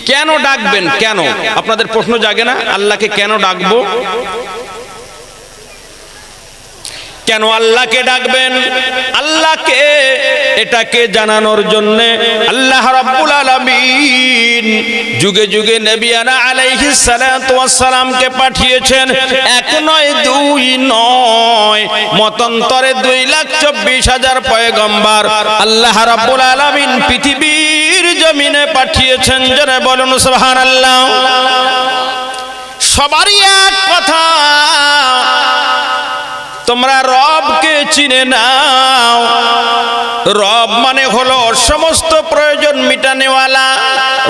কেন ডাকবেন? কেন আপনাদের প্রশ্ন জাগে না? আল্লাহকে কেন ডাকবো? কেন আল্লাহকে ডাকবেন? আল্লাহকে এটাকে জানানোর জন্য আল্লাহ রাব্বুল আলামিন যুগে যুগে নবিয়ানা আলাইহিস সালাতু ওয়াস সালামকে পাঠিয়েছেন। এক নয়, দুই নয়, মতান্তরে 2,24,000 পয়গম্বর আল্লাহ রাব্বুল আলামিন পৃথিবীর জমিনে পাঠিয়েছেন। জোরে বলুন সুবহানাল্লাহ। সবারই এক কথা, তোমরা রবকে চিনে নাও। রব মানে হলো সমস্ত প্রয়োজন মিটানেওয়ালা।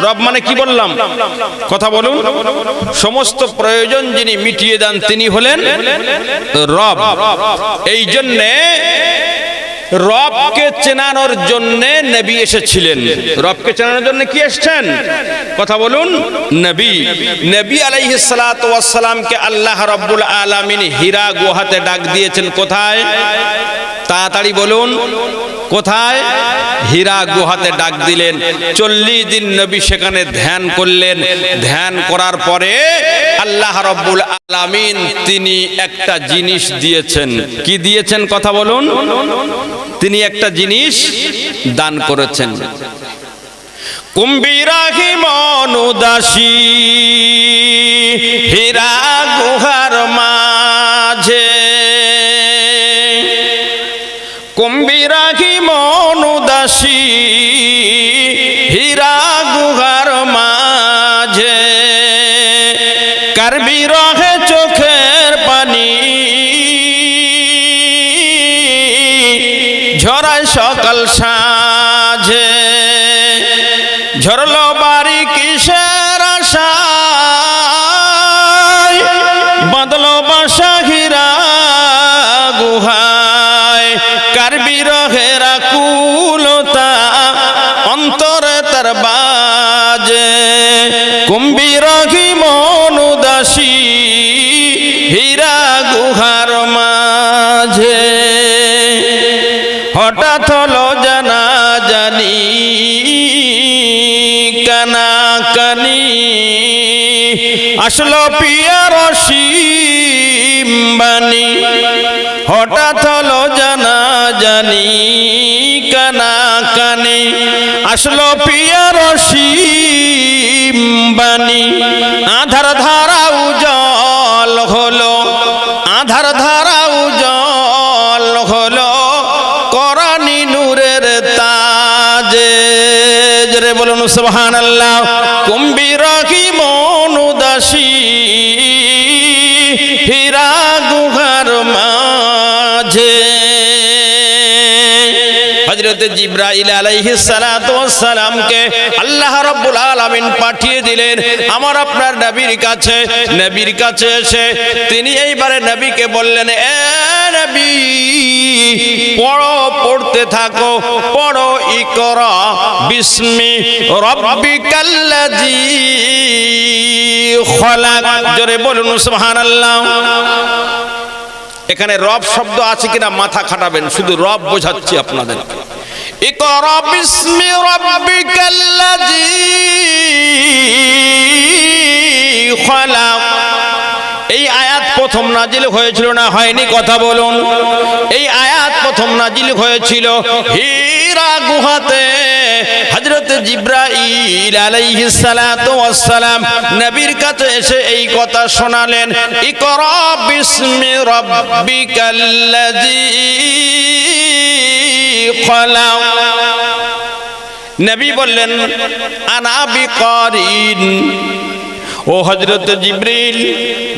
রব মানে কি বললাম? কথা বলুন। সমস্ত প্রয়োজন যিনি মিটিয়ে দেন তিনি হলেন রব। এই জন্যে রবকে চেনানোর জন্য নবী এসেছিলেন। রবকে চেনানোর জন্য কি এসেছেন? কথা বলুন। নবী আলাইহিস সালাতু ওয়াস সালামকে আল্লাহ রাব্বুল আলামিন হীরা গুহাতে ডাক দিয়েছেন। কোথায়? তাড়াতাড়ি বলুন, কোথায়? হীরা গুহাতে ডাক দিলেন। 40 দিন নবী সেখানে ধ্যান করলেন। ধ্যান করার পরে আল্লাহ রাব্বুল আলামিন তিনি একটা জিনিস দিয়েছেন। কি দিয়েছেন? কথা বলুন। তিনি একটা জিনিস দান করেছেন। কুম্ভীরাহি মনুদাসী হীরা গুহার মাঝে, কুম্ভীরাহি মনুদাসী হীরা গুহার মাঝে, কার বিরহে চোখের পানি ঝরায় সকাল সাঁঝে, ঝরলো বাড়ি কিসের আশায়, বাঁধলো বাসা হীরা গুহায়, কার বিরহের আকুলতা অন্তরে তার বাজে, কুম্ভীরাহি মনুদাসী হীরা গুহার মাঝে। হঠাৎ হলো জানা জানি কানাকানি, আসলো পিয়ার অসীম বাণী। হঠাৎ হলো জানা জানি কানাকানি, আসলো পিয়ার অসীম বাণী। আধার ধারা উজ্জ্বল হলো, আধার ধারা উজ্জ্বল হলো কোরআনী নূরের তাজে। জোরে বলুন সুবহানাল্লাহ। কুম্ভীরাহি মনুদাসী হীরা গুহার মাঝে। হযরত জিবরাইল আলাইহিস সালাতু ওয়াস সালামকে আল্লাহ রাব্বুল আলামিন পাঠিয়ে দিলেন আমার আপনার নবীর কাছে। নবীর কাছে এসে তিনি এইবারে নবীকে বললেন, এ নবী পড়ো, পড়তে থাকো, পড়ো। ইকরা বিসমি রাব্বিকাল্লাযী খলাক। জোরে বলুন সুবহানাল্লাহ। এখানে রব শব্দ আছে কিনা মাথা খাটাবেন, শুধু রব বোঝাচ্ছি আপনাদের। ইকরা বিসমি রাব্বিকাল্লাযী খলাক। এই আয়াত প্রথম নাজিল হয়েছিল না হয়নি? কথা বলুন। এই আয়াত প্রথম নাজিল হয়েছিল হীরা গুহাতে। হযরত জিবরাইল আলাইহিস সালাতু ওয়াস সালাম নবীর কাছে এসে এই কথা শোনালেন, ইকরা বিসমি রাব্বিকাল্লাযী খলাক। নবী বললেন, আনা বিকারিন। ও হযরত জিবরিল,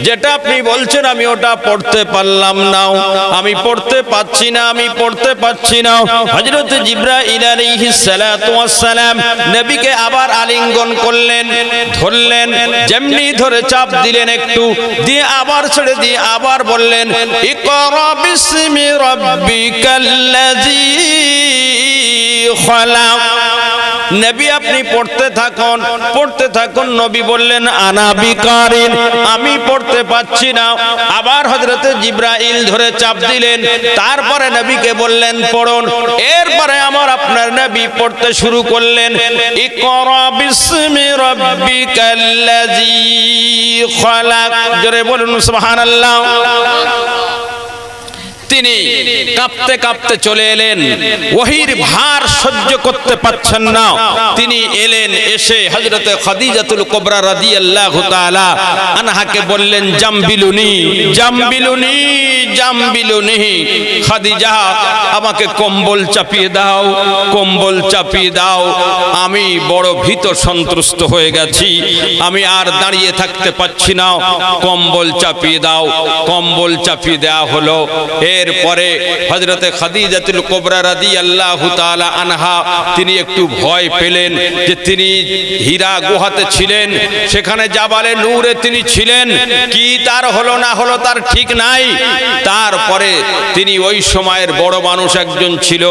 যেটা আপনি বলছেন আমি ওটা পড়তে পারলাম না, আমি পড়তে পাচ্ছি না, আমি পড়তে পাচ্ছি না। হযরত জিবরাইল আলাইহিস সালাতু ওয়াস সালাম নবীকে আবার আলিঙ্গন করলেন, ধরলেন, যেমনি ধরে চাপ দিলেন একটু, দিয়ে আবার ছেড়ে দিয়ে আবার বললেন, ইকরা বিসমি রাব্বিকাল্লাযী খলাক। নবী আপনি পড়তে থাকুন। নবী বললেন আনা বিকারিন, আমি পড়তে পাচ্ছি না। আবার হযরতে জিবরাইল ধরে চাপ দিলেন, তারপরে নবীকে বললেন পড়ুন। এরপরে আপনার নবী পড়তে শুরু করলেন, ইকরা বিসমি রাব্বিকাল্লাযী খালাক। জোরে বলুন সুবহানাল্লাহ। তিনি কাঁপতে কাঁপতে চলে এলেন, ওহীর ভার সহ্য করতে পারছেন না। তিনি এলেন, এসে হযরতে খাদিজাতুল কুবরা রাদিয়াল্লাহু তাআলা আনহাকে বললেন, জামবিলুনি জামবিলুনি জামবিলুনি, খাদিজা আমাকে কম্বল চাপিয়ে দাও, কম্বল চাপিয়ে দাও। আমি বড় ভীত সন্ত্রস্ত হয়ে গেছি, আমি আর দাঁড়িয়ে থাকতে পাচ্ছি না, কম্বল চাপিয়ে দাও। কম্বল চাপিয়ে দেওয়া হলো। এরপরে হযরতে খাদিজাতুল কুবরা রাদিয়াল্লাহু তাআলা আনহা তিনি একটু ভয় পেলেন যে তিনি হীরা গুহাতে ছিলেন, সেখানে জাবালে নূরে তিনি ছিলেন, কি তার হলো না হলো তার ঠিক নাই। তারপরে তিনি ওই সময়ের বড় মানুষ একজন ছিল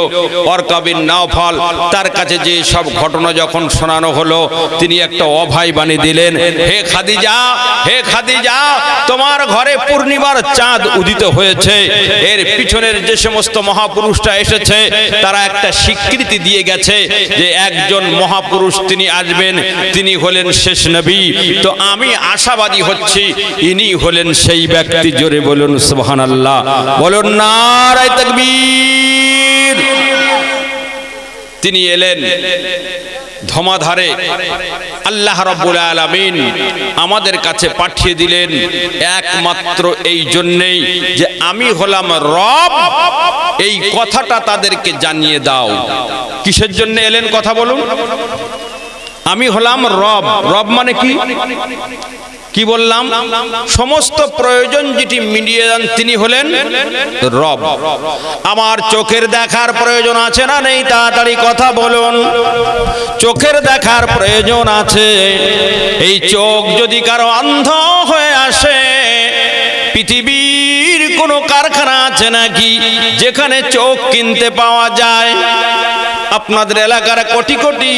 ওয়ারকা বিন নাওফাল, তার কাছে যে সব ঘটনা যখন শোনানো হলো, তিনি একটা অভয় বাণী দিলেন, হে খাদিজা, হে খাদিজা, তোমার ঘরে পূর্ণিমার চাঁদ উদিত হয়েছে। এর পিছনের যে সমস্ত মহাপুরুষরা এসেছে তারা একটা স্বীকৃতি দিয়ে গেছে যে একজন মহাপুরুষ তিনি আসবেন, তিনি হলেন শেষ নবী। তো আমি আশাবাদী হচ্ছি ইনি হলেন সেই ব্যক্তি। জোরে বলুন সুবহানাল্লাহ, বলুন নারায়ে তাকবীর। তিনি এলেন ধমাধারে, আল্লাহ রাব্বুল আলামিন আমাদের কাছে পাঠিয়ে দিলেন একমাত্র এই জন্যেই যে আমি হলাম রব, এই কথাটা তাদেরকে জানিয়ে দাও। কিসের জন্য এলেন কথা বলুন? আমি হলাম রব। রব মানে কি? কি বললাম? সমস্ত প্রয়োজন যেটি মিটিয়ে দেন তিনি হলেন রব। আমার চোখের দেখার প্রয়োজন আছে না নেই? তাড়াতাড়ি কথা বলুন। চোখের দেখার প্রয়োজন আছে। এই চোখ যদি কারো অন্ধ হয়ে আসে, পৃথিবীর কোনো কারখানা আছে নাকি যেখানে চোখ কিনতে পাওয়া যায়? আপনাদের এলাকার কোটি কোটি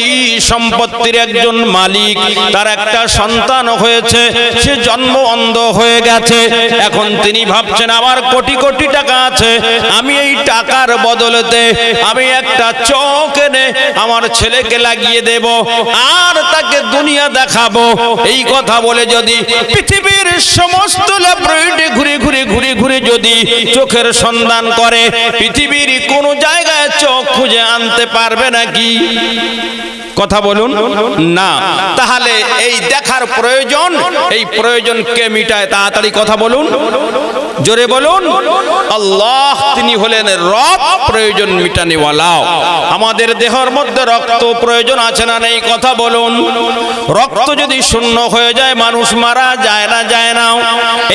সম্পত্তির একজন মালিক, তার একটা সন্তান হয়েছে, সে জন্ম অন্ধ হয়ে গেছে। এখন তিনি ভাবছেন আমার কোটি কোটি টাকা আছে, আমি এই টাকার বদলেতে আমি একটা চোখ এনে আমার ছেলেকে লাগিয়ে দেব আর তাকে দুনিয়া দেখাবো। এই কথা বলে যদি পৃথিবীর সমস্ত ল্যাবরেটরি ঘুরে ঘুরে ঘুরে ঘুরে যদি চোখের সন্ধান করে, পৃথিবীর কোন জায়গায় চোখ খুঁজে আনতে পারবে নাকি? কথা বলুন না। তাহলে এই দেখার প্রয়োজন, এই প্রয়োজন কে মিটায়? তাড়াতাড়ি কথা বলুন, জোরে বলুন। আল্লাহ, তিনি হলেন রব, প্রয়োজন মিটানেওয়ালা। আমাদের দেহের মধ্যে রক্ত প্রয়োজন আছে না নেই? কথা বলুন। রক্ত যদি শূন্য হয়ে যায় মানুষ মারা যায় না? যায় না।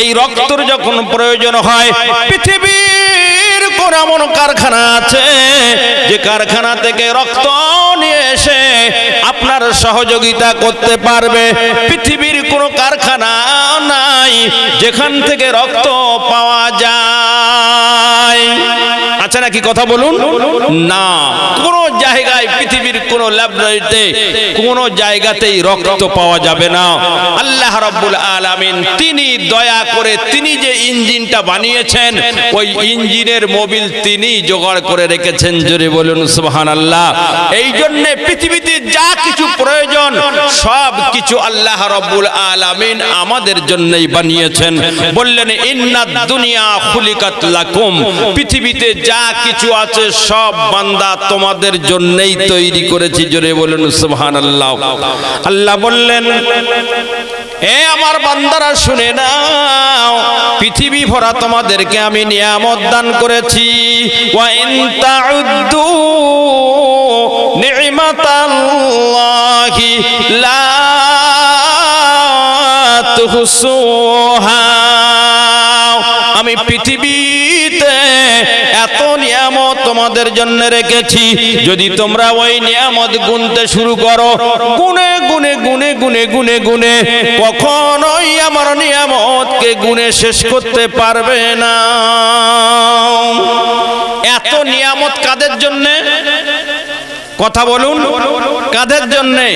এই রক্তের যখন প্রয়োজন হয়, পৃথিবীর কোন এমন কারখানা আছে যে কারখানা থেকে রক্ত নিয়ে এসে আপনার সহযোগিতা করতে পারবে? পৃথিবীর কোনো কারখানা নাই যেখান থেকে রক্ত পাওয়া যায়। আচ্ছা নাকি? কথা বলুন না। কোন জায়গায় পৃথিবীর কোন ল্যাবরেটরিতে কোন জায়গাতেই রক্ত পাওয়া যাবে না। আল্লাহ রাব্বুল আলামিন তিনি দয়া করে তিনি যে ইঞ্জিনটা বানিয়েছেন, ওই ইঞ্জিনের মোবিল তিনি জোগাড় করে রেখেছেন। জোরে বলুন সুবহানাল্লাহ। এই জন্য পৃথিবীতে যা কিছু প্রয়োজন সব কিছু আল্লাহ রাব্বুল আলামিন আমাদের জন্যই বানিয়েছেন। বললেন ইন্নাদ দুনিয়া খুলিকাত লাকুম, পৃথিবীতে যা কিছু আছে সব বান্দা তোমাদের জন্যই তৈরি করেছি। জোরে বলুন সুবহানাল্লাহ। আল্লাহ বললেন এ আমার বান্দারা শুনে নাও, পৃথিবী ভরা তোমাদেরকে আমি নিয়ামত দান করেছি। ওয়া ইন তাউদ্দু নি'মাতাল্লাহি লা তুহসুহা, আমি পৃথিবীতে এত নিয়ামত তোমাদের জন্য রেখেছি, যদি তোমরা ওই নিয়ামত গুনতে শুরু করো, গুনে গুনে গুনে গুনে গুনে গুনে কখনোই আমার নিয়ামতকে গুনে শেষ করতে পারবে না। এত নিয়ামত কাদের জন্য? কথা বলুন, কাদের জন্যে?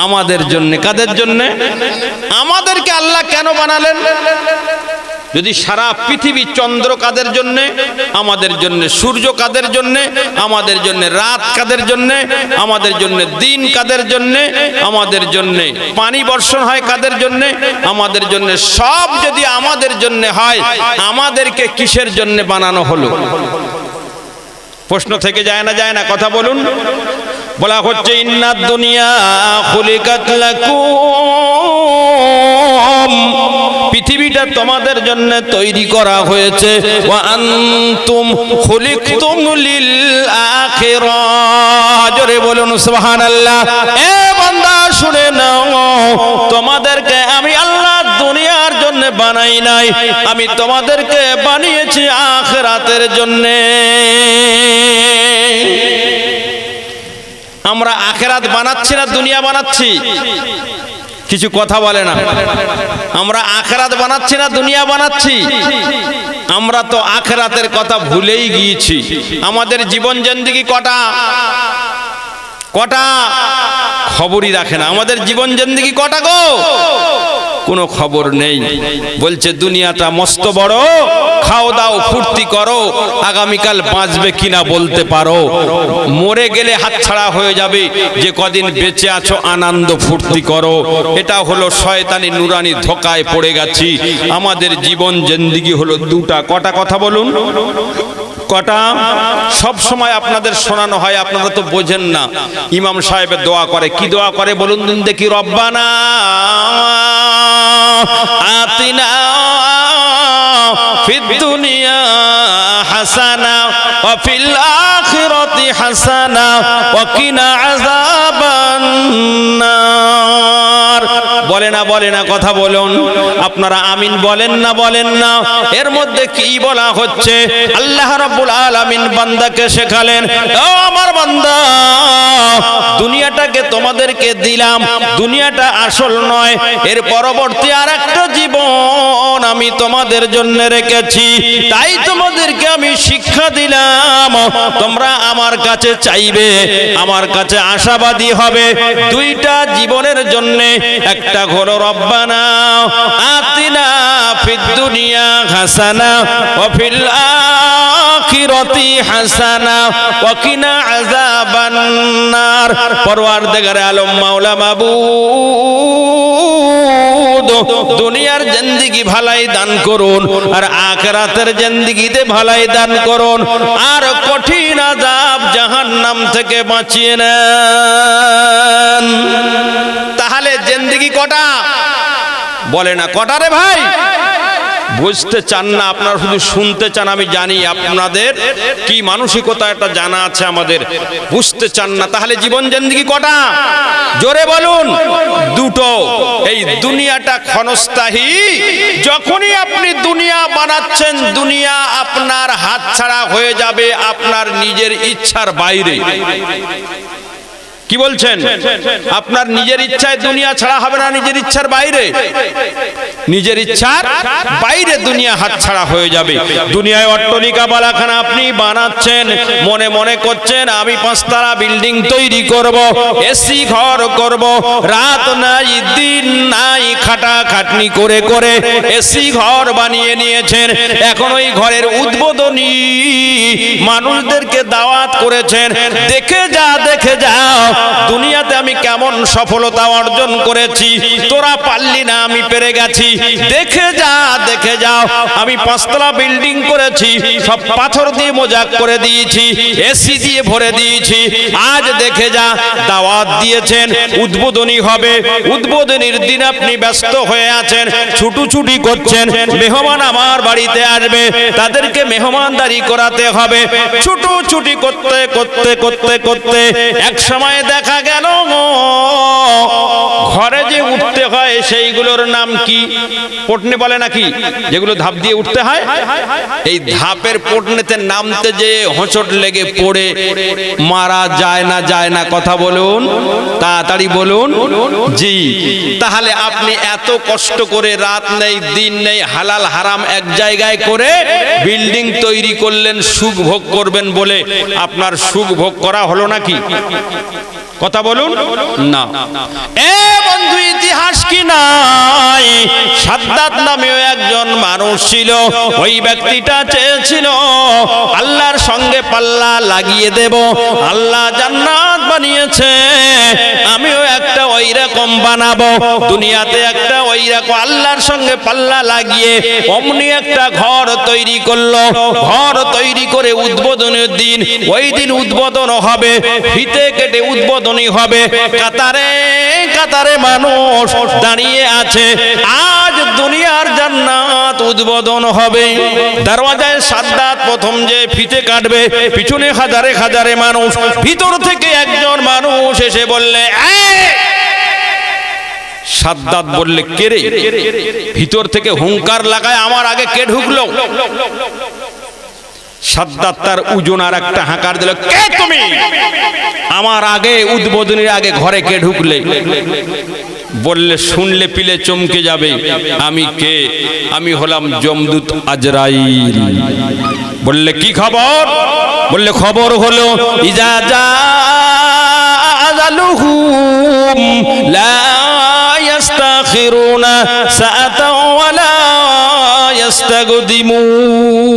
আমাদের জন্যে। কাদের জন্যে? আমাদেরকে আল্লাহ কেন বানালেন? যদি সারা পৃথিবী চন্দ্র কাদের জন্যে? আমাদের জন্যে। সূর্য কাদের জন্যে? আমাদের জন্যে। রাত কাদের জন্যে? আমাদের জন্যে। দিন কাদের জন্যে? আমাদের জন্যে। পানি বর্ষণ হয় কাদের জন্যে? আমাদের জন্যে। সব যদি আমাদের জন্যে হয়, আমাদেরকে কিসের জন্যে বানানো হলো? প্রশ্ন থেকে যায় না? যায় না? কথা বলুন। বলা হচ্ছে ইন্নাদ দুনিয়া খুলিকাত লাকুম, পৃথিবীটা তোমাদের জন্য তৈরি করা হয়েছে। ওয়া আনতুম খুলিকতুম লিল আখিরাহ, জোরে বলুন সুবহানাল্লাহ। এ বান্দা শুনে নাও, তোমাদেরকে আমি আল্লাহ দুনিয়ার জন্য বানাই নাই, আমি তোমাদেরকে বানিয়েছি আখিরাতের জন্য। আমরা আখিরাত বানাচ্ছি না দুনিয়া বানাচ্ছি? কিছু কথা বলে না। আমরা আখিরাত বানাচ্ছি না দুনিয়া বানাচ্ছি? আমরা তো আখিরাতের কথা ভুলেই গিয়েছি। আমাদের জীবন জিন্দেগি কটা কটা খবরই রাখে না। আমাদের জীবন জিন্দেগি কটা গো? কোনো খবর নেই। বলছে দুনিয়াটা মস্ত বড়, খাও দাও ফুর্তি করো, আগামীকাল বাঁচবে কিনা বলতে পারো, মরে গেলে হাতছাড়া হয়ে যাবে, যে কদিন বেঁচে আছো আনন্দ ফুর্তি করো। এটা হলো শয়তানি নুরানি ধোকায় পড়ে গেছি। আমাদের জীবন জিন্দেগি হলো দুটা। কটা? কথা বলুন, কটা? সব সময় আপনাদের শোনানো হয়, আপনারা তো বোঝেন না। ইমাম সাহেবের দোয়া করে, কি দোয়া করে বলুন দেখি? রব্বানা আতিনা ফিদ দুনিয়া হাসানা ওয়া ফিল আখিরাতি হাসানা ওয়া কিনা আযাবান নার। বলে না? বলে না? কথা বলুন। আপনারা আমিন বলেন না? বলেন না? এর মধ্যে কি বলা হচ্ছে? আল্লাহ রাব্বুল আলামিন বান্দাকে শেখালেন, ও আমার বান্দা, দুনিয়াটাকে তোমাদেরকে দিলাম, দুনিয়াটা আসল নয়, এর পরবর্তী আরেকটা জীবন আমি তোমাদের জন্য রেখেছি। তাই তোমাদেরকে আমি শিক্ষা দিলাম, তোমরা আমার কাছে চাইবে, আমার কাছে আশাবাদী হবে দুইটা জীবনের জন্য। একটা হলো রব্বানা আতিনা ফিদ দুনিয়া হাসানা ওয়া ফিল আখিরাতি হাসানা ওয়া কিনা আযাবান নার। পরওয়ারদিগার আলম মাওলা মাবুদ, দুনিয়ার জিন্দেগি ভালাই দান করুন, আর আখিরাতের জিন্দেগিতে ভালাই দান করুন, আর কঠিন আযাব জাহান্নাম থেকে বাঁচিয়ে নেন। তাহলে জিন্দেগি কটা? বলে না? কটা রে ভাই? বুঝতে চান না আপনারা, শুধু শুনতে চান। আমি জানি আপনাদের কি মানসিকতা, এটা জানা আছে আমাদের। বুঝতে চান না। তাহলে জীবন জিন্দেগি কটা? জোরে বলুন। দুটো। এই দুনিয়াটা ক্ষণস্থায়ী। যখনই আপনি দুনিয়া বানাচ্ছেন, দুনিয়া আপনার হাতছাড়া হয়ে যাবে আপনার নিজের ইচ্ছার বাইরে। কি বলছেন? আপনার নিজের ইচ্ছায় দুনিয়া ছাড়া হবে না, নিজের ইচ্ছার বাইরে। নিজের ইচ্ছার বাইরে দুনিয়া হাতছাড়া হয়ে যাবে। দুনিয়ায় অট্টালিকা বালাখানা আপনি বানাচ্ছেন, মনে মনে করছেন আমি 5 তলা বিল্ডিং তৈরি করব, এসি ঘর করব, রাত নাই দিন নাই খাটাখাটনি করে করে এসি ঘর বানিয়ে নিয়েছেন। এখন ওই ঘরের উদ্বোধনী মানুষদেরকে দাওয়াত করেছেন, দেখে যা দেখে যাও দুনিয়াতে আমি কেমন সফলতা অর্জন করেছি, তোরা পারলি না, আমি পেরে গেছি। দেখে যা দেখে যাও, আমি 5 তলা বিল্ডিং করেছি, সব পাথর দিয়ে মোজাক করে দিয়েছি, এসি দিয়ে ভরে দিয়েছি। আজ দেখে যা। দাওয়াত দিয়েছেন, উদ্বোধনী হবে, উদ্বোধনীর দিন আপনি ব্যস্ত হয়ে আছেন, ছুটোছুটি করছেন, মেহমান আমার বাড়িতে আসবে, তাদেরকে মেহমানদারি করাতে হবে। ছুটোছুটি করতে করতে করতে করতে এক সময় দেখা গেল ঘরে যে উঠতে হয় হয় সেইগুলোর নাম কি? পটনে বলে নাকি, যেগুলো ধাপ দিয়ে উঠতে হয়। এই ধাপের পটনেতে নামতে যে হোঁচট লেগে পড়ে মারা যায় না, যায় না? কথা বলুন, তাড়াতাড়ি বলুন। জি, তাহলে আপনি এত কষ্ট করে রাত নেই দিন নেই হালাল হারাম এক জায়গায় করে বিল্ডিং তৈরি করলেন সুখ ভোগ করবেন বলে, আপনার সুখ ভোগ করা হলো নাকি? কথা বলুন না। এ বন্ধু, ইতিহাস কি নাই? সাদ্দাত নামেও একজন মানুষ ছিল। ওই ব্যক্তিটা চেয়েছিল আল্লাহর সঙ্গে পাল্লা লাগিয়ে দেব। আল্লাহ জান্নাত বানিয়েছে, আমিও একটা ওই রকম বানাবো। দুনিয়াতে একটা ওই রকম আল্লাহর সঙ্গে পাল্লা লাগিয়ে অমনি একটা ঘর তৈরি করলো। ঘর তৈরি করে উদ্বোধনের দিন, ওই দিন উদ্বোধন হবে, ফিতে কেটে উদ্বোধনী হবে। কাতারে কাতারে মানুষ দাঁড়িয়ে আছে। আজ দুনিয়ার জান্নাত উদ্বোধন হবে। দরওয়াজায় সাদ্দাত প্রথম যে ফিতে কাটবে, পিছনে হাজারে হাজারে মানুষ। ভিতর থেকে একজন মানুষ এসে বললে, সাদ্দাত বললে, কে রে? ভিতর থেকে হুঙ্কার লাগায়, আমার আগে কে ঢুকলো? সাদ্দাত তার ওজনার একটা হাঁকার দিল, কে তুমি? আমার আগে উদ্বোধনের আগে ঘরে কে ঢুকলে? বললে, শুনলে পিলে চমকে যাবে, আমি কে? আমি হলাম যমদূত আজরাইল। বললে, কি খবর? বললে, খবর হলো ইজা জা আজালুহুম লা ইস্তাখিরুনা সাআতাও ওয়ালা ইস্তাগদিমুন।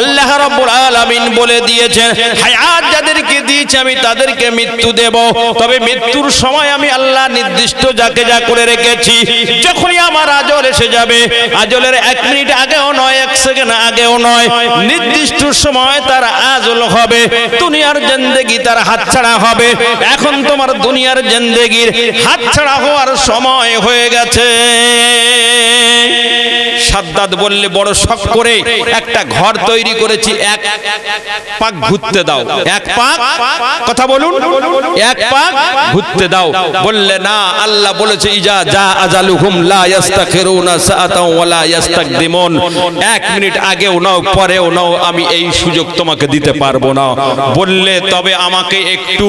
আল্লাহ রাব্বুল আলামিন বলে দিয়েছেন, হায়াত যাদেরকে দিয়েছি আমি তাদেরকে মৃত্যু দেব, তবে মৃত্যুর সময় আমি আল্লাহ নির্দিষ্ট যাকে যা করে রেখেছি। যখনই আমার আজল এসে যাবে, আজলের 1 মিনিট আগেও নয়, 1 সেকেন্ড আগেও নয়, নির্দিষ্ট সময় তার আজল হবে। দুনিয়ার জিন্দেগি তার হাতছাড়া হবে। এখন তোমার দুনিয়ার জিন্দেগির হাতছাড়া হওয়ার সময় হয়ে গেছে। সাদ্দাত বললে, বড় শখ করে একটা ঘর তৈরি করেছি, 1 পাক ঘুরতে দাও। 1 পাক, কথা বলুন, 1 পাক ঘুরতে দাও। বললে, না, আল্লাহ বলেছে ইজা জা আজালুহুম লা ইস্তাখিরুনা সাআতাও ওয়ালা ইস্তাকদিমুন। 1 মিনিট আগেও নাও পরেও নাও, আমি এই সুযোগ তোমাকে দিতে পারবো না। বললে, তবে আমাকে একটু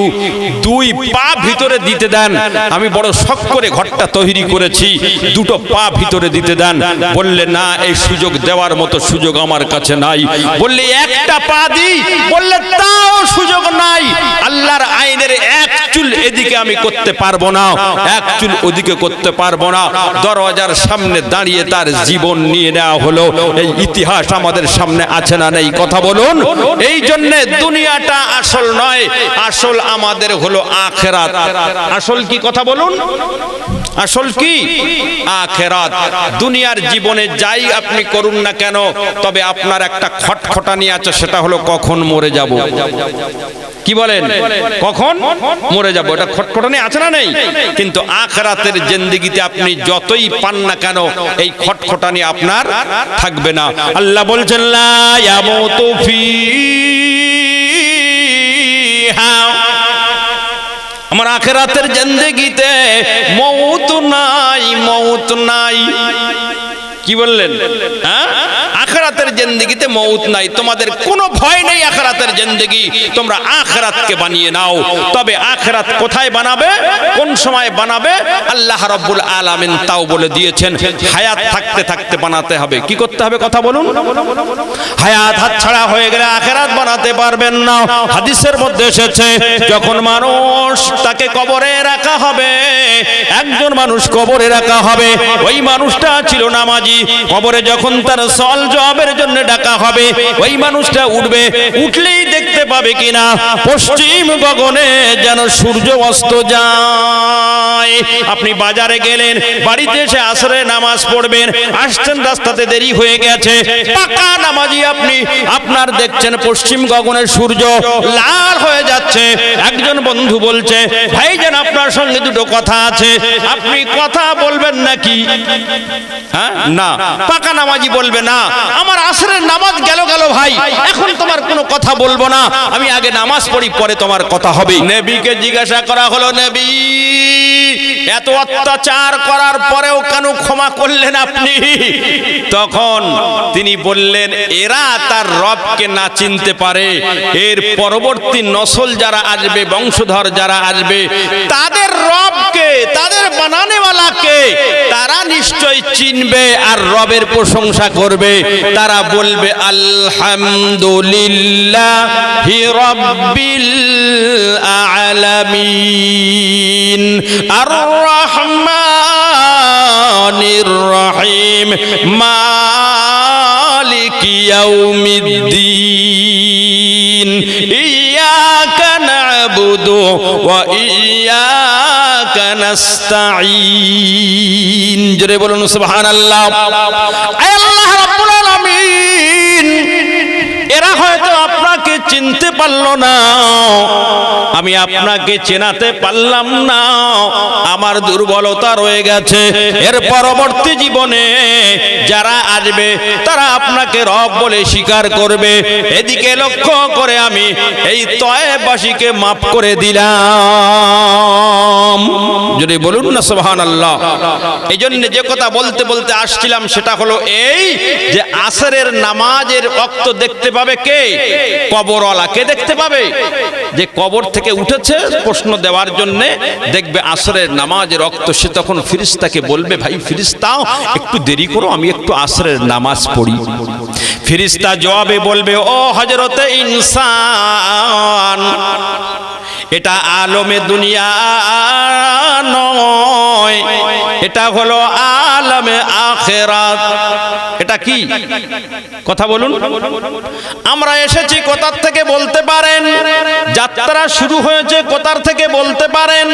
2 পা ভিতরে দিতে দেন, আমি বড় শখ করে ঘরটা তৈরি করেছি, 2টো পা ভিতরে দিতে দেন। বললে, না, এই সুযোগ দেওয়ার মতো সুযোগ আমার কাছে নাই। বললে, 1টা পা দিই। বললে, তাও সুযোগ নাই। আল্লাহর আইনের 1 চুল এদিকে আমি করতে পারবো না, 1 চুল ওদিকে করতে পারবো না। দরওয়াজার সামনে দাঁড়িয়ে তার জীবন নিয়ে নেওয়া হলো। এই ইতিহাস আমাদের সামনে আছে না নেই? কথা বলুন। এই জন্য দুনিয়াটা আসল নয়, আসল আমাদের হলো আখিরাত। আসল কি? কথা বলুন, আসল কি? আখিরাত। দুনিয়ার জীবনে যাই আপনি করুন না কেন, তবে আপনার একটা খটখটানি আছে, সেটা হলো কখন মরে যাব। কি বলেন? কখন মরে যাব, এটা খটখটানি আছে না নেই? কিন্তু আখিরাতের জিন্দেগিতে আপনি যতই পান না কেন, এই খটখটানি আপনার থাকবে না। আল্লাহ বলছেন, লা ইয়ামুতু ফিহা, আমার আখিরাতের জিন্দেগিতে মওত নাই, মওত নাই। কি বললেন? হ্যাঁ, আখিরাতের জিন্দেগিতে মওত নাই। তোমাদের কোনো ভয় নেই আখিরাতের জিন্দেগি, তোমরা আখিরাতকে বানিয়ে নাও। তবে আখিরাত কোথায় বানাবে, কোন সময় বানাবে, আল্লাহ রাব্বুল আলামিন তাও বলে দিয়েছেন। হায়াত থাকতে থাকতে বানাতে হবে। কি করতে হবে? কথা বলুন। হায়াত হাতছাড়া হয়ে গেলে আখিরাত বানাতে পারবেন না। হাদিসের মধ্যে এসেছে, যখন মানুষ তাকে কবরে রাখা হবে, একজন মানুষ কবরে রাখা হবে, ওই মানুষটা ছিল নামাজি। কবরে যখন তার সওয়াল জবাবের জন্য ডাকা হবে, ওই মানুষটা উঠবে। উঠলেই দেখতে পাবে কিনা পশ্চিম গগনে যেন সূর্য অস্ত যায়। আপনি বাজারে গেলেন, বাড়িতে এসে আসরের নামাজ পড়বেন, আসছেন, রাস্তাতে দেরি হয়ে গেছে, পাকা নামাজি আপনি, আপনার দেখছেন পশ্চিম গগনের সূর্য লাল হয়ে যাচ্ছে। একজন বন্ধু বলছে, ভাইজান আপনার সঙ্গে 2টো কথা আছে, আপনি কথা বলবেন নাকি? হ্যাঁ, না। পাকা নামাজি বলবে, না, আমার আসরের নামাজ গেল ভাই, এখন তোমার কোনো কথা বলবো না, আমি আগে নামাজ পড়ি, পরে তোমার কথা হবে। নবীকে জিজ্ঞাসা করা হলো, নবী এত অত্যাচার করার পরেও কেন ক্ষমা করলেন আপনি? তখন তিনি বললেন, এরা তার রবকে না চিনতে পারে, এর পরবর্তী নসল যারা আসবে, বংশধর যারা আসবে, তাদের রবকে, তাদের বানানেওয়ালাকে তারা নিশ্চয় চিনবে আর রবের প্রশংসা করবে। তারা বলবে আলহামদুলিল্লাহি রাব্বিল আলামিন আর রহমানির রহিম মালিকি ইয়াউমিদ্দিন ইয়াকা না'বুদু ওয়া ইয়াকা নাস্তাঈন। জোরে বলুন সুবহানাল্লাহ। আল্লাহ রাব্বুল আলামিন এরা হয়তো আপনাকে চিনতে পারলো না, আমি আপনাকে চেনাতে পারলাম না, আমার দুর্বলতা রয়ে গেছে। এর পরবর্তী জীবনে যারা আসবে তারা আপনাকে রব বলে স্বীকার করবে। এদিকে লক্ষ্য করে আমি এই তয়েবাসীকে মাফ করে দিলাম। যদি বলুন না সুবহানাল্লাহ। এই জন্য যে কথা বলতে বলতে আসছিলাম সেটা হলো এই যে আসরের নামাজের ওয়াক্ত দেখতে পাবে কে? কবরওয়ালা। কে দেখতে পাবে? যে কবর থেকে উঠেছে প্রশ্ন দেওয়ার জন্য, দেখবে আসরের নামাজের ওয়াক্ত, সে তখন ফেরেশতাকে বলবে, ভাই ফেরেশতা একটু দেরি করো, আমি একটু আসরের নামাজ পড়ি। ফেরেশতা জবাবে বলবে, ও হযরতে ইনসান, এটা আলমে দুনিয়া নয়, এটা হলো আলমে আখিরাত। এটা কি কথা বলুন? আমরা এসেছি কোথার থেকে বলতে পারেন? যাত্রা শুরু হয়েছে কোথার থেকে বলতে পারেন?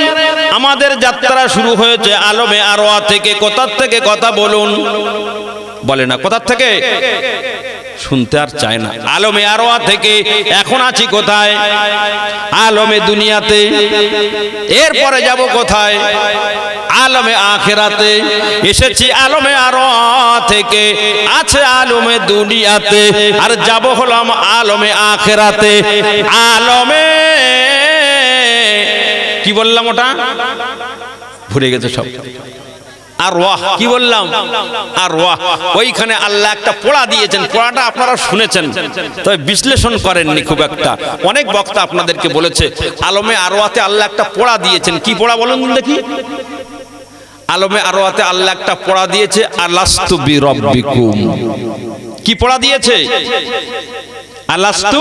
আমাদের যাত্রা শুরু হয়েছে আলমে আরওয়াহ থেকে। কোথার থেকে কথা বলুন? বলে না কোথার থেকে, শুনতে আর চায় না। আলমে আরওয়াহ থেকে। এখন আছি কোথায়? আলমে দুনিয়াতে। এরপরে যাব কোথায়? আলমে আখিরাতে। এসেছি আলমে আরওয়াহ থেকে, আছে আলমে দুনিয়াতে, আর যাব হলাম আলমে আখিরাতে। আলমে কি বললাম ওটা? ভুলে গেছে সব। আরওয়াহ কি বললাম? আরওয়াহ। ওইখানে আল্লাহ একটা পোড়া দিয়েছেন, পোড়াটা আপনারা শুনেছেন, তবে বিশ্লেষণ করেননি খুব একটা। অনেক বক্তা আপনাদেরকে বলেছে আলমে আরওয়াতে আল্লাহ একটা পোড়া দিয়েছেন। কি পোড়া বলুন দেখি? আলমে আরওয়াতে আল্লাহ একটা পোড়া দিয়েছে, আলাস্তু বিরাব্বিকুম। কি পোড়া দিয়েছে? আলাস্তু।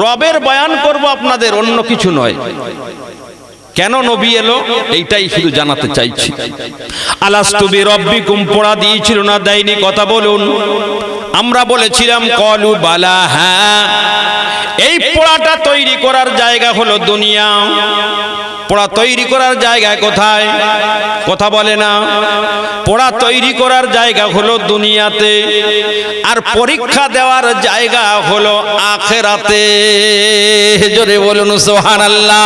রবের বয়ান করব আপনাদের, অন্য কিছু নয়। কেন নবী এলো এইটাই শুধু জানাতে চাইছি। আলাস্তু বিরাব্বিকুম পোড়া দিয়েছিল না দেয়নি? কথা বলুন। আমরা বলেছিলাম কলু বালা, হ্যাঁ। এই পোড়াটা তৈরি করার জায়গা হলো দুনিয়া। পোড়া তৈরি করার জায়গা কোথায়? কথা বলে না। পোড়া তৈরি করার জায়গা হলো দুনিয়াতে, আর পরীক্ষা দেওয়ার জায়গা হলো আখিরাতে। জোরে বলুন সুবহানাল্লাহ।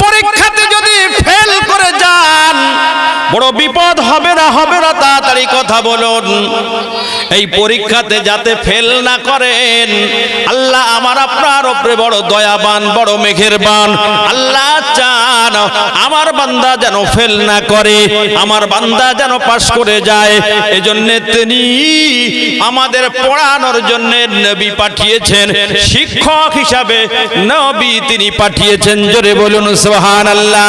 পরীক্ষাতে যদি ফেল করে যান বড় বিপদ হবে না? হবে না? তাড়াতাড়ি কথা বলুন। এই পরীক্ষাতে যাতে ফেল না করেন, আল্লাহ আমার আপনার উপরে বড় দয়াবান, বড় মেহেরবান। আল্লাহ চান আমার বান্দা যেন ফেল না করে, আমার বান্দা যেন পাস করে যায়। এজন্য তিনি আমাদের পড়ানোর জন্য নবী পাঠিয়েছেন, শিক্ষক হিসাবে নবী তিনি পাঠিয়েছেন। জোরে বলুন সুবহানাল্লাহ।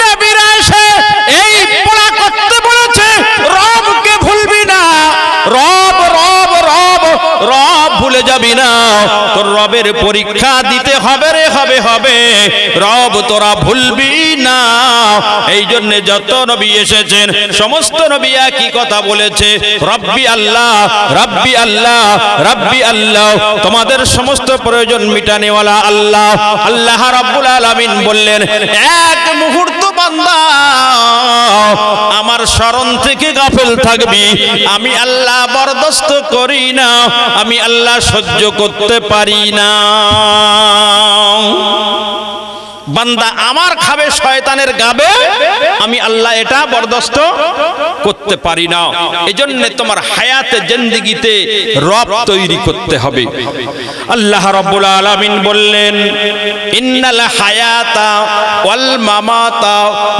নবীরা এসে এই পড়া করতে বলেছে, রবকে ভুলবি না। রব রব রব রব ভুলে যাবি না। তোর রবের পরীক্ষা দিতে হবে রে, হবে হবে। রব তোরা ভুলবি না। এই জন্য যত নবী এসেছেন সমস্ত নবী একই কথা বলেছে, রব্বি আল্লাহ, রব্বি আল্লাহ, রব্বি আল্লাহ। তোমাদের সমস্ত প্রয়োজন মিটানেওয়ালা আল্লাহ। আল্লাহ রাব্বুল আলামিন বললেন, এক মুহূর্ত বান্দা আমার শরণ থেকে গাফেল থাকবি, আমি আল্লাহ বরদাস্ত করি না, আমি আল্লাহ সহ্য করতে পারি না। বান্দা আমার খাবে শয়তানের গাবে, আমি আল্লাহ এটা বরদাস্ত করতে পারি না। এজন্য তোমার হায়াতে জিন্দেগিতে রব তৈরি করতে হবে। আল্লাহ রাব্বুল আলামিন বললেন, ইন্নাল হায়াতা ওয়াল মামাতা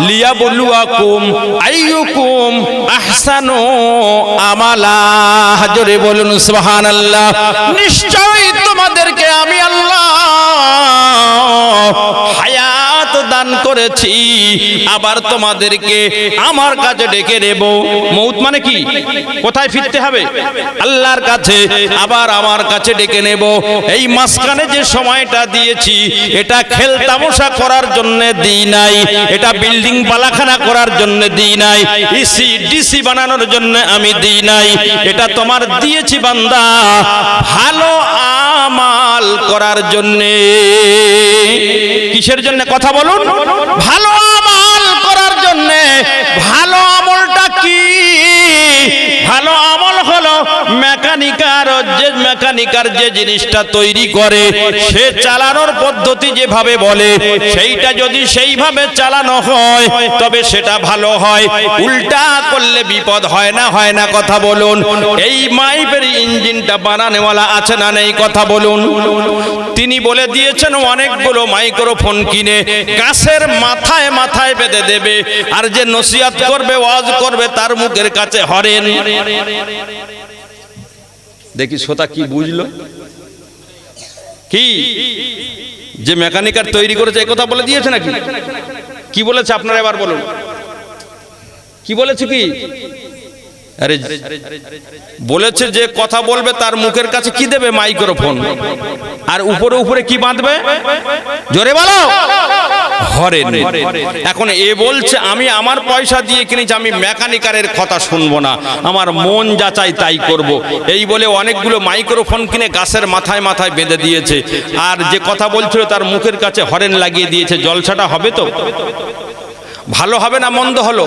লিয়াবলুয়াকুম আইয়ুকুম আহসানু আমালা। জোরে বলুন সুবহানাল্লাহ। নিশ্চয়ই তোমাদেরকে আমি আল্লাহ হায়াত দান করেছি, আবার তোমাদেরকে আমার কাছে ডেকে নেব। মউত মানে কি? কোথায় ফিরতে হবে? আল্লাহর কাছে, আবার আমার কাছে ডেকে নেব। এই মাঝখানে যে সময়টা দিয়েছি, এটা খেল তামাশা করার জন্য দিই নাই, এটা বিল্ডিং বালাখানা করার জন্য দিই নাই, ইসি ডিসি বানানোর জন্য আমি দিই নাই। এটা তোমার দিয়েছি বান্দা ভালো আমাল করার জন্য। কিসের জন্য? কথা বলুন। ভালো আমাল করার জন্য। ভালো আমলটা কি? ভালো আমল হলো মেকানিকার যে জিনিসটা তৈরি করে, সে চালানোর পদ্ধতি যেভাবে বলে, সেইটা যদি সেইভাবে চালানো হয় তবে সেটা ভালো হয়। উল্টা করলে বিপদ হয় না? হয় না? কথা বলুন। এই মাইপের ইঞ্জিনটা বানানোওয়ালা আছে না নেই? কথা বলুন। তিনি বলে দিয়েছেন অনেকগুলো মাইক্রোফোন কিনে গাছের মাথায় মাথায় বেঁধে দেবে, আর যে নসিহত করবে, ওয়াজ করবে, তার মুখের কাছে হরেন। দেখি শ্রোতা কি বুঝলো? কি যে মেকানিকার তৈরি করেছে এই কথা বলে দিয়েছে নাকি? কি বলেছে আপনারা এবার বলুন? কি বলেছে? কি আরে বলেছে যে কথা বলবে তার মুখের কাছে কি দেবে? মাইক্রোফোন। আর উপরে উপরে কি বাঁধবে? জোরে বলো। হরেন। এখন এ বলছে আমি আমার পয়সা দিয়ে কিনেছি, আমি মেকানিকারের কথা শুনবো না, আমার মন যা চাই তাই করব। এই বলে অনেকগুলো মাইক্রোফোন কিনে গাছের মাথায় মাথায় বেঁধে দিয়েছে, আর যে কথা বলছিল তার মুখের কাছে হরেন লাগিয়ে দিয়েছে। জলসাটা হবে তো? ভালো হবে না মন্দ হলো?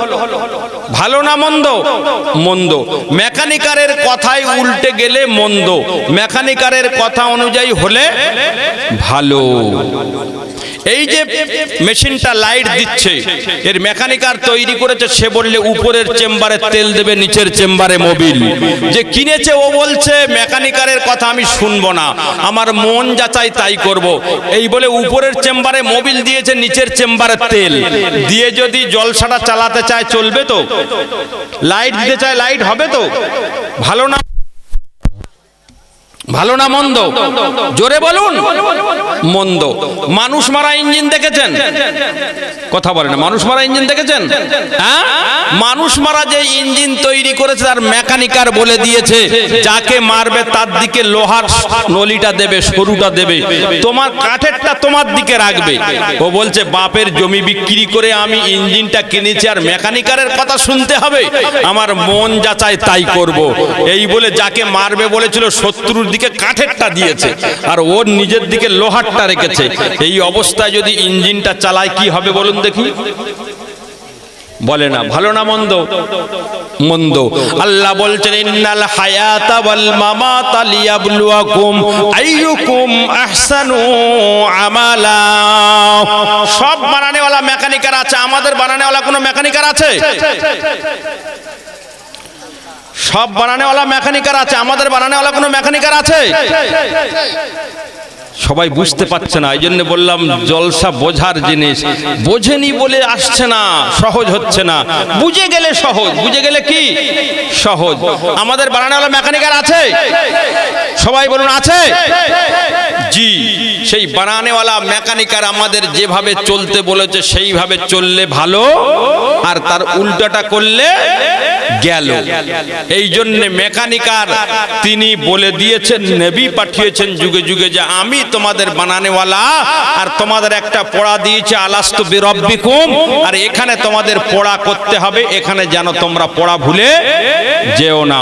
ভালো না মন্দ? মন্দ। মেকানিকারের কথায় উল্টে গেলে মন্দ, মেকানিকারের কথা অনুযায়ী হলে ভালো। এই যে মেশিনটা লাইট দিচ্ছে, এর মেকানিকার তৈরি করেছে, সে বললে উপরের চেম্বারে তেল দেবে, নিচের চেম্বারে মোবিল। যে কিনেছে ও বলছে মেকানিকারের কথা আমি শুনবো না, আমার মন যা চাই তাই করব। এই বলে উপরের চেম্বারে মোবিল দিয়েছে, নিচের চেম্বারে তেল দিয়ে যদি জলসাটা চালাতে চায় চলবে তো? লাইট দিতে চায় লাইট হবে তো? ভালো না? ভালো না মন্দ? জোরে বলুন। মন্দ। মানুষ মারা ইঞ্জিন দেখেছেন? কথা বলেন। মানুষ মারা ইঞ্জিন দেখেছেন? হ্যাঁ, মানুষ মারা যে ইঞ্জিন তৈরি করেছে তার মেকানিকার বলে দিয়েছে যাকে মারবে তার দিকে লোহার নলিটা দেবে, সরুটা দেবে, তোমার কাঠেরটা তোমার দিকে রাখবে। ও বলছে বাপের জমি বিক্রি করে আমি ইঞ্জিনটা কিনেছি, আর মেকানিকারের কথা শুনতে হবে? আমার মন যা চায় তাই করব। এই বলে যাকে মারবে বলেছিল শত্রুর দিকে কাঠেরটা দিয়েছে, আর ওর নিজের দিকে লোহারটা রেখেছে। এই অবস্থায় যদি ইঞ্জিনটা চালায় কি হবে বলুন দেখি? বলে না। ভালো না মন্দ? মন্দ। আল্লাহ বলছেন ইন্নাল হায়াতা ওয়াল মামাতা লিয়াবলুয়াকুম আইয়ুকুম আহসানু আমালা। সব বানানেওয়ালা মেকানিকার আছে, আমাদের বানানেওয়ালা কোনো মেকানিকার আছে? সব বানানেওয়ালা মেকানিকার আছে, আমাদের বানানেওয়ালা কোনো মেকানিকার আছে? সবাই বুঝতে পারছে না, এই জন্য বললাম জলসা বোঝার জিনিস। বোঝেনি বলে আসছে না, সহজ হচ্ছে না। বুঝে গেলে সহজ। বুঝে গেলে কি সহজ। আমাদের বানানেওয়ালা মেকানিকার আছে? সবাই বলুন আছে? জি। সেই বানানেওয়ালা মেকানিকার আমাদের যেভাবে চলতে বলেছে সেইভাবে চললে ভালো, আর তার উল্টাটা করলে গেল। এই জন্য মেকানিকার তিনি বলে দিয়েছেন, নবী পাঠিয়েছেন যুগে যুগে যে আমি তোমাদের বানানেওয়ালা, আর তোমাদের একটা পড়া দিয়েছে আলাস্তু বিরব্বিকুম, আর এখানে তোমাদের পড়া করতে হবে, এখানে যেন তোমরা পড়া ভুলে যেও না।